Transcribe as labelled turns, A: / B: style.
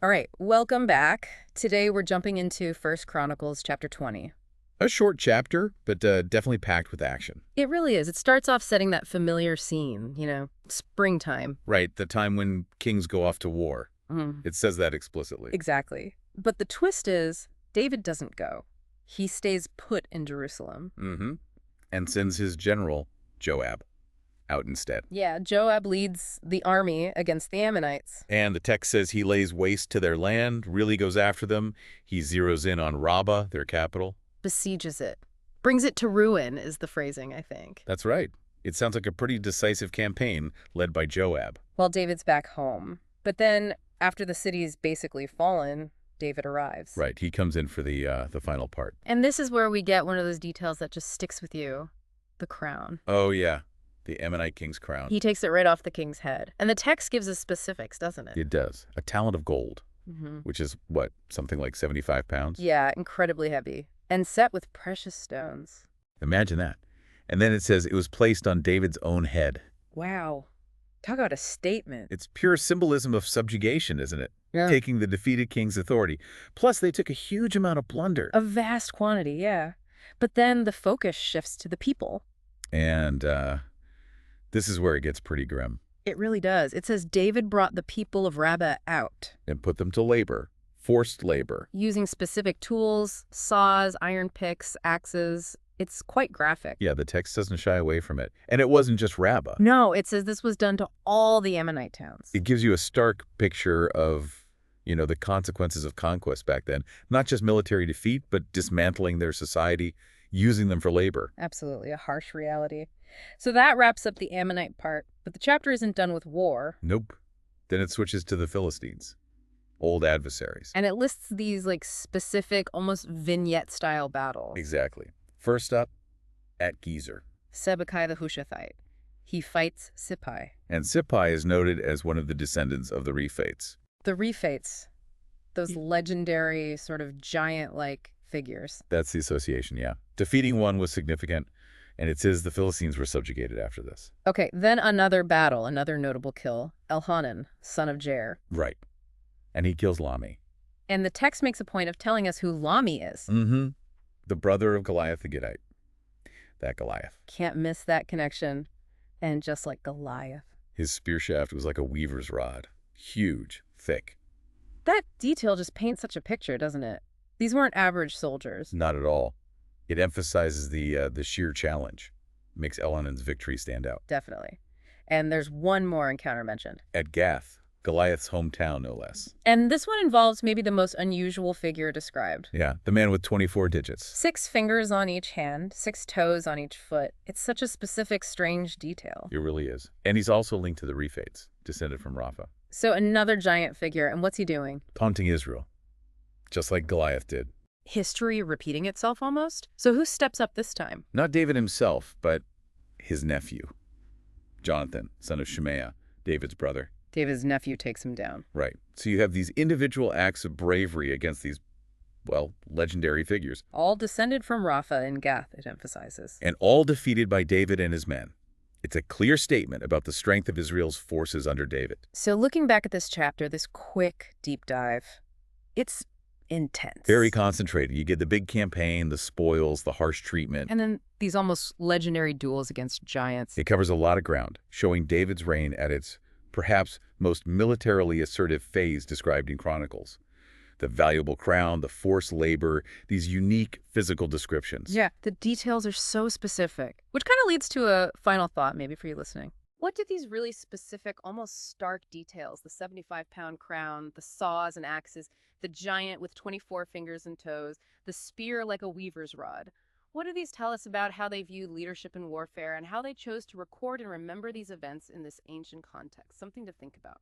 A: All right, welcome back. Today we're jumping into First Chronicles chapter 20.
B: A short chapter, but definitely packed with action.
A: It really is. It starts off setting that familiar scene, springtime.
B: Right, the time when kings go off to war.
A: Mm,
B: It says that explicitly.
A: exactly. But the twist is David doesn't go. He stays put in Jerusalem.
B: Mm-hmm. And sends his general, Joab, out instead.
A: Yeah, Joab leads the army against the Ammonites.
B: And the text says he lays waste to their land, really goes after them. He zeroes in on Rabbah, their capital.
A: Besieges it. Brings it to ruin is the phrasing, I think.
B: That's right. It sounds like a pretty decisive campaign led by Joab.
A: While David's back home. But then, after the city's basically fallen, David arrives.
B: Right, he comes in for the final part.
A: And this is where we get one of those details that just sticks with you. The crown.
B: Oh, yeah, the Ammonite king's crown.
A: He takes it right off the king's head. And the text gives us specifics, doesn't it?
B: It does. A talent of gold, which is, what, something like 75 pounds?
A: Yeah, incredibly heavy. And set with precious stones.
B: Imagine that. And then it says it was placed on David's own head.
A: Wow. Talk about a statement.
B: It's pure symbolism of subjugation, isn't it?
A: Yeah.
B: Taking the defeated king's authority. Plus, they took a huge amount of plunder.
A: A vast quantity, yeah. But then the focus shifts to the people.
B: And this is where it gets pretty grim.
A: It really does. It says David brought the people of Rabbah out.
B: And put them to labor. Forced labor.
A: Using specific tools, saws, iron picks, axes. It's quite graphic.
B: Yeah, the text doesn't shy away from it. And it wasn't just Rabbah.
A: No, it says this was done to all the Ammonite towns.
B: It gives you a stark picture of, the consequences of conquest back then. Not just military defeat, but dismantling their society, using them for labor.
A: Absolutely, a harsh reality. So that wraps up the Ammonite part, but the chapter isn't done with war.
B: Nope. Then it switches to the Philistines. Old adversaries.
A: And it lists these specific, almost vignette-style battles.
B: Exactly. First up, at Gezer.
A: Sibbecai the Hushathite. He fights Sippai.
B: And Sippai is noted as one of the descendants of the Rephates.
A: The Rephates, those legendary sort of giant-like figures.
B: That's the association, yeah. Defeating one was significant, and it says the Philistines were subjugated after this.
A: Okay, then another battle, another notable kill. Elhanan, son of Jair.
B: Right. And he kills Lami.
A: And the text makes a point of telling us who Lami is.
B: Mm-hmm. The brother of Goliath the Gittite. That Goliath.
A: Can't miss that connection. And just like Goliath.
B: His spear shaft was like a weaver's rod. Huge, thick.
A: That detail just paints such a picture, doesn't it? These weren't average soldiers.
B: Not at all. It emphasizes the sheer challenge. Makes Elhanan's victory stand out.
A: Definitely. And there's one more encounter mentioned.
B: At Gath, Goliath's hometown, no less.
A: And this one involves maybe the most unusual figure described.
B: Yeah, the man with 24 digits.
A: 6 fingers on each hand, 6 toes on each foot. It's such a specific, strange detail.
B: It really is. And he's also linked to the Rephates, descended from Rapha.
A: So another giant figure, and what's he doing?
B: Taunting Israel, just like Goliath did.
A: History repeating itself almost? So who steps up this time?
B: Not David himself, but his nephew, Jonathan, son of Shemaiah, David's brother.
A: David's nephew takes him down.
B: Right. So you have these individual acts of bravery against these, legendary figures.
A: All descended from Rapha and Gath, it emphasizes.
B: And all defeated by David and his men. It's a clear statement about the strength of Israel's forces under David.
A: So looking back at this chapter, this quick deep dive, it's intense.
B: Very concentrated. You get the big campaign, the spoils, the harsh treatment.
A: And then these almost legendary duels against giants.
B: It covers a lot of ground, showing David's reign at its perhaps most militarily assertive phase described in Chronicles. The valuable crown, the forced labor, these unique physical descriptions.
A: Yeah, the details are so specific, which kind of leads to a final thought maybe for you listening. What do these really specific, almost stark details, the 75-pound crown, the saws and axes, the giant with 24 fingers and toes, the spear like a weaver's rod, what do these tell us about how they viewed leadership in warfare and how they chose to record and remember these events in this ancient context? Something to think about.